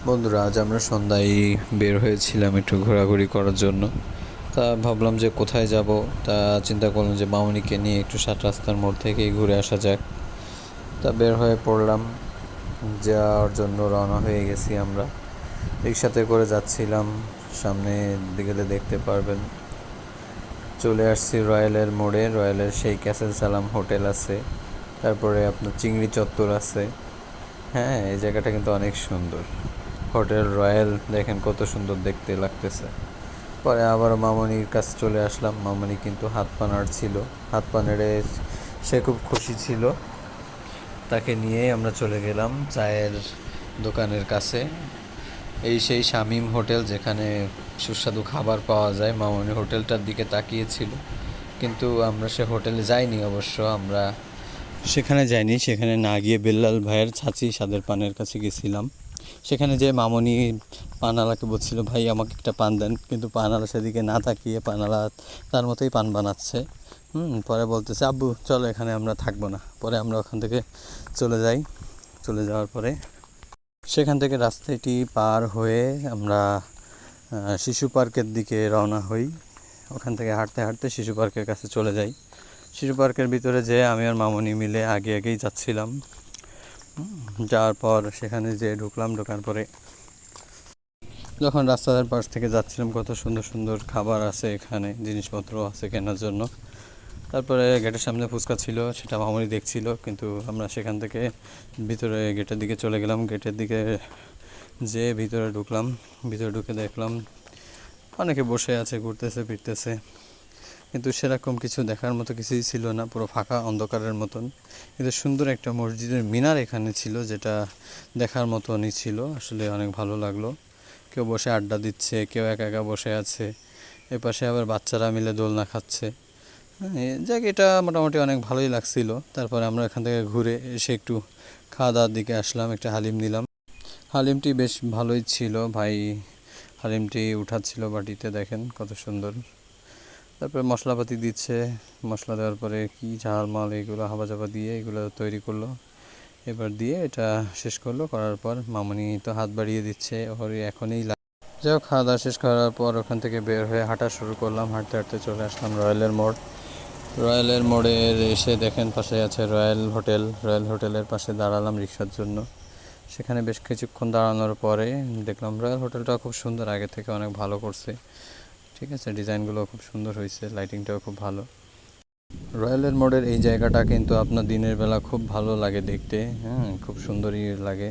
বন্ধুরা, আজ আমরা সন্ধ্যায় বের হয়েছিলাম একটু ঘোরাঘুরি করার জন্য। তা ভাবলাম যে কোথায় যাব। তা চিন্তা করলাম যে মামনিকে নিয়ে একটু সাত রাস্তার মোড় থেকেই ঘুরে আসা যাক। তা বের হয়ে পড়লাম, যাওয়ার জন্য রওনা হয়ে গেছি আমরা। রিক্সাতে করে যাচ্ছিলাম, সামনে গেলে দেখতে পারবেন। চলে আসছি রয়্যালের মোড়ে। রয়্যালের সেই ক্যাসেল সালাম হোটেল আছে, তারপরে আপনার চিংড়ি চত্বর আছে। হ্যাঁ, এই জায়গাটা কিন্তু অনেক সুন্দর। হোটেল রয়্যাল দেখেন কত সুন্দর দেখতে লাগতেছে। পরে আবার মামনির কাছে চলে আসলাম। মামনি কিন্তু হাত পা নাড়ছিল, হাত পা নেড়ে সে খুব খুশি ছিল। তাকে নিয়েই আমরা চলে গেলাম চায়ের দোকানের কাছে। এই সেই শামীম হোটেল, যেখানে সুস্বাদু খাবার পাওয়া যায়। মামনি হোটেলটার দিকে তাকিয়েছিল, কিন্তু আমরা সে হোটেলে যাইনি। অবশ্য আমরা সেখানে যাইনি, সেখানে না গিয়ে বেল্লাল ভাইয়ের ছাঁচি স্বাদের পানের কাছে গেছিলাম। সেখানে যে মামনি পানওয়ালাকে বলছিল, ভাই আমাকে একটা পান দেন, কিন্তু পানওয়ালা সেদিকে না তাকিয়ে পানওয়ালা তার মতোই পান বানাচ্ছে। পরে বলতেছে, আব্বু চলো এখানে আমরা থাকবো না। পরে আমরা ওখান থেকে চলে যাই। চলে যাওয়ার পরে সেখান থেকে রাস্তাটি পার হয়ে আমরা শিশু পার্কের দিকে রওনা হই। ওখান থেকে হাঁটতে হাঁটতে শিশু পার্কের কাছে চলে যাই। শিশু পার্কের ভিতরে যেয়ে আমি আর মামনি মিলে আগে আগেই যাচ্ছিলাম। যাওয়ার পর সেখানে যেয়ে ঢোকার পরে যখন রাস্তার পাশ থেকে যাচ্ছিলাম, কত সুন্দর সুন্দর খাবার আছে এখানে, জিনিসপত্র আছে কেনার জন্য। তারপরে গেটের সামনে ফুচকা ছিল, সেটা মামনি দেখছিল, কিন্তু আমরা সেখান থেকে ভিতরে গেটের দিকে চলে গেলাম। গেটের দিকে যেয়ে ভিতরে ঢুকলাম। ভিতরে ঢুকে দেখলাম অনেকে বসে আছে, ঘুরতেছে ফিরতেছে, কিন্তু সেরকম কিছু দেখার মতো কিছুই ছিল না, পুরো ফাঁকা অন্ধকারের মতন। কিন্তু সুন্দর একটা মসজিদের মিনার এখানে ছিল, যেটা দেখার মতনই ছিল। আসলে অনেক ভালো লাগলো। কেউ বসে আড্ডা দিচ্ছে, কেউ একা একা বসে আছে, এপাশে আবার বাচ্চারা মিলে দোলনা খাচ্ছে। জায়গাটা মোটামুটি অনেক ভালোই লাগছিল। তারপরে আমরা এখান থেকে ঘুরে এসে একটু খাওয়া দাওয়ার দিকে আসলাম, একটা হালিম নিলাম। হালিমটি বেশ ভালোই ছিল ভাই। হালিমটি উঠাচ্ছিল বাটিতে, দেখেন কত সুন্দর। তারপরে মশলাপাতি দিচ্ছে, মশলা দেওয়ার পরে কি ঝাল মাল এগুলো হাবাজাবা দিয়ে এগুলো তৈরি করলো। এবার দিয়ে এটা শেষ করলো, করার পর মামনি তো হাত বাড়িয়ে দিচ্ছে, ওর এখনই যাই হোক। খাওয়া দাওয়া শেষ করার পর ওখান থেকে বের হয়ে হাঁটা শুরু করলাম। হাঁটতে হাঁটতে চলে আসলাম রয়্যালের মোড়। রয়্যালের মোড়ে এসে দেখেন পাশে আছে রয়্যাল হোটেল। রয়্যাল হোটেলের পাশে দাঁড়ালাম রিক্সার জন্য। সেখানে বেশ কিছুক্ষণ দাঁড়ানোর পরে দেখলাম রয়্যাল হোটেলটা খুব সুন্দর, আগে থেকে অনেক ভালো করছে। ঠিক আছে, ডিজাইনগুলো খুব সুন্দর হয়েছে, লাইটিংটাও খুব ভালো। রয়্যালের মোড়ের এই জায়গাটা কিন্তু আপনার দিনের বেলা খুব ভালো লাগে দেখতে। হ্যাঁ, খুব সুন্দরই লাগে।